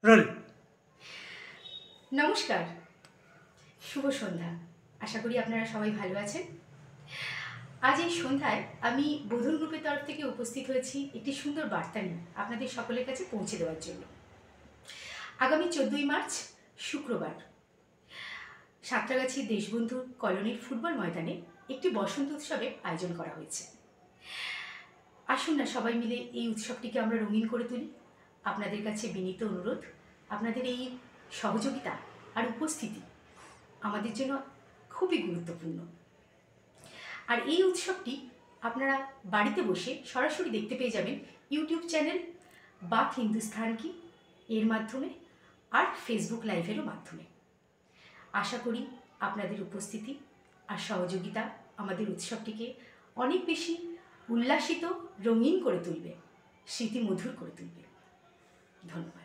Role. নমস্কার, শুভ সন্ধ্যা। আশা করি আপনারা সবাই ভালো আছেন। আজ এই সন্ধ্যায় আমি বোধন গ্রুপের তরফ থেকে উপস্থিত হয়েছি একটি সুন্দর বার্তা নিয়ে আপনাদের সকলের কাছে পৌঁছে দেওয়ার জন্য। আগামী 14ই মার্চ শুক্রবার সাঁতরাগাছি দেশবন্ধু কলোনির ফুটবল ময়দানে একটি বসন্ত উৎসবের আয়োজন করা হয়েছে। আসুন না সবাই মিলে এই উৎসবটিকে আমরা রঙিন করে তুলি। আপনাদের কাছে বিনীত অনুরোধ, আপনাদের এই সহযোগিতা আর উপস্থিতি আমাদের জন্য খুবই গুরুত্বপূর্ণ। আর এই উৎসবটি আপনারা বাড়িতে বসে সরাসরি দেখতে পেয়ে যাবেন ইউটিউব চ্যানেল বাক হিন্দুস্তান কি এর মাধ্যমে আর ফেসবুক লাইভেরও মাধ্যমে। আশা করি আপনাদের উপস্থিতি আর সহযোগিতা আমাদের উৎসবটিকে অনেক বেশি উল্লাসিত, রঙিন করে তুলবে, স্মৃতিমধুর করে তুলবে। ধন্যবাদ।